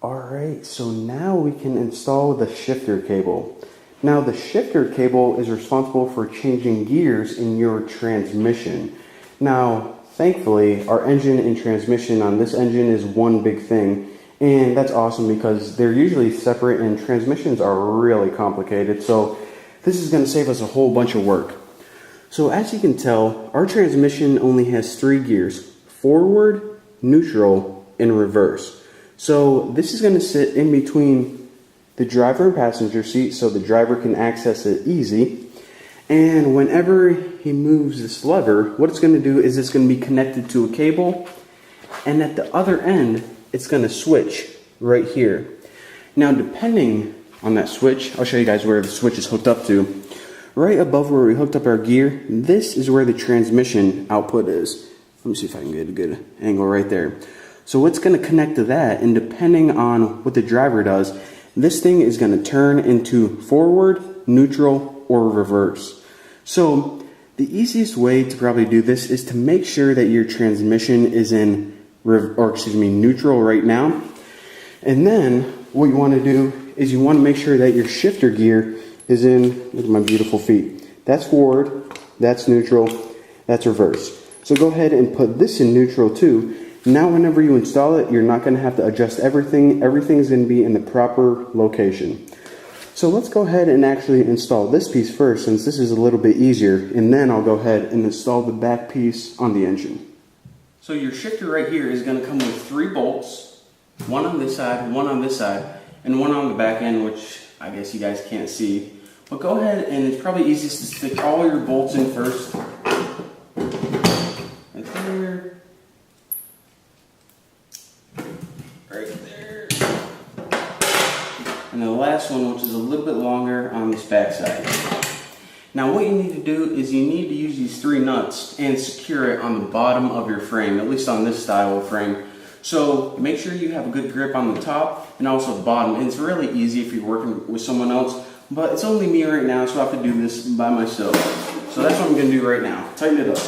Alright, so now we can install the shifter cable. Now the shifter cable is responsible for changing gears in your transmission. Now, thankfully, our engine and transmission on this engine is one big thing. And that's awesome because they're usually separate and transmissions are really complicated. So this is going to save us a whole bunch of work. So as you can tell, our transmission only has 3 gears: forward, neutral, and reverse. So this is going to sit in between the driver and passenger seat so the driver can access it easy. And whenever he moves this lever, what it's going to do is it's going to be connected to a cable, and at the other end it's going to switch right here. Now depending on that switch, I'll show you guys where the switch is hooked up to. Right above where we hooked up our gear, this is where the transmission output is. Let me see if I can get a good angle right there. So what's going to connect to that, and depending on what the driver does, this thing is going to turn into forward, neutral, or reverse. So the easiest way to probably do this is to make sure that your transmission is in neutral right now. And then what you want to do is you want to make sure that your shifter gear is in, look at my beautiful feet. That's forward, that's neutral, that's reverse. So go ahead and put this in neutral too. Now whenever you install it, you're not going to have to adjust everything. Everything is going to be in the proper location. So let's go ahead and actually install this piece first, since this is a little bit easier, and then I'll go ahead and install the back piece on the engine. So your shifter right here is going to come with 3 bolts, one on this side, one on this side, and one on the back end, which I guess you guys can't see. But go ahead, and it's probably easiest to stick all your bolts in first. Right there. Right there. And the last one, which is a little bit longer, on this back side. Now what you need to do is you need to use these 3 nuts and secure it on the bottom of your frame, at least on this style of frame. So make sure you have a good grip on the top and also the bottom. And it's really easy if you're working with someone else, but it's only me right now, so I have to do this by myself. So that's what I'm going to do right now. Tighten it up.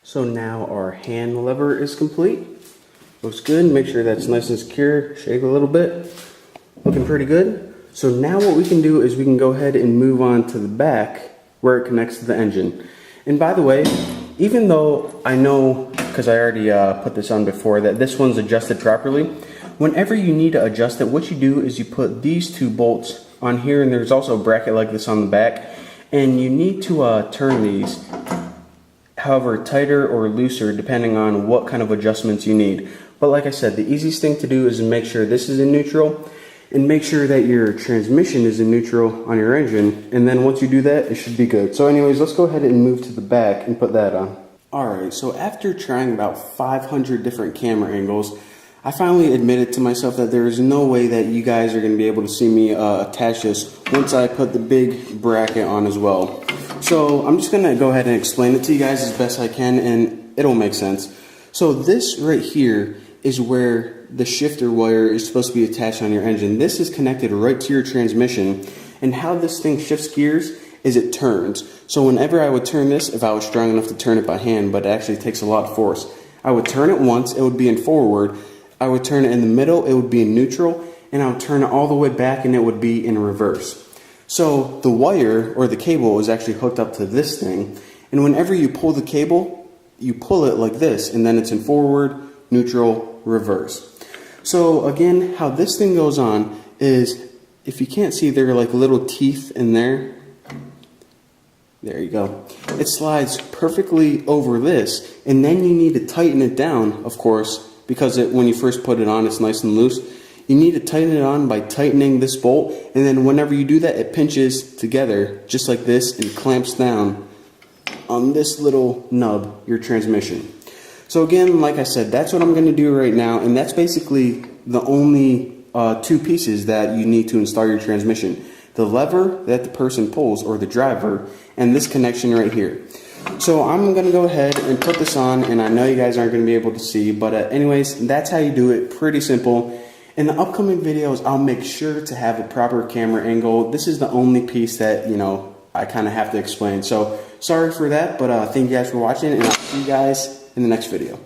So now our hand lever is complete. Looks good. Make sure that's nice and secure. Shake a little bit. Looking pretty good. So now what we can do is we can go ahead and move on to the back where it connects to the engine. And by the way, even though I know, because I already put this on before, that this one's adjusted properly, whenever you need to adjust it, what you do is you put these 2 bolts on here, and there's also a bracket like this on the back, and you need to turn these however tighter or looser depending on what kind of adjustments you need. But like I said, the easiest thing to do is make sure this is in neutral and make sure that your transmission is in neutral on your engine, and then once you do that, it should be good. So anyways, let's go ahead and move to the back and put that on. Alright, so after trying about 500 different camera angles, I finally admitted to myself that there is no way that you guys are going to be able to see me attach this once I put the big bracket on as well. So I'm just going to go ahead and explain it to you guys as best I can, and it'll make sense. So this right here is where the shifter wire is supposed to be attached on your engine. This is connected right to your transmission, and how this thing shifts gears is it turns. So whenever I would turn this, if I was strong enough to turn it by hand, but it actually takes a lot of force, I would turn it once, it would be in forward, I would turn it in the middle, it would be in neutral, and I would turn it all the way back and it would be in reverse. So the wire or the cable is actually hooked up to this thing, and whenever you pull the cable, you pull it like this, and then it's in forward, neutral, reverse. So again, how this thing goes on is, if you can't see, there are like little teeth in there. There you go. It slides perfectly over this, and then you need to tighten it down, of course, because when you first put it on, it's nice and loose. You need to tighten it on by tightening this bolt, and then whenever you do that, it pinches together just like this and clamps down on this little nub, your transmission. So again, like I said, that's what I'm going to do right now, and that's basically the only 2 pieces that you need to install your transmission. The lever that the person pulls, or the driver, and this connection right here. So I'm going to go ahead and put this on, and I know you guys aren't going to be able to see, but anyways, that's how you do it. Pretty simple. In the upcoming videos, I'll make sure to have a proper camera angle. This is the only piece that, I kind of have to explain. So sorry for that, but thank you guys for watching, and I'll see you guys in the next video.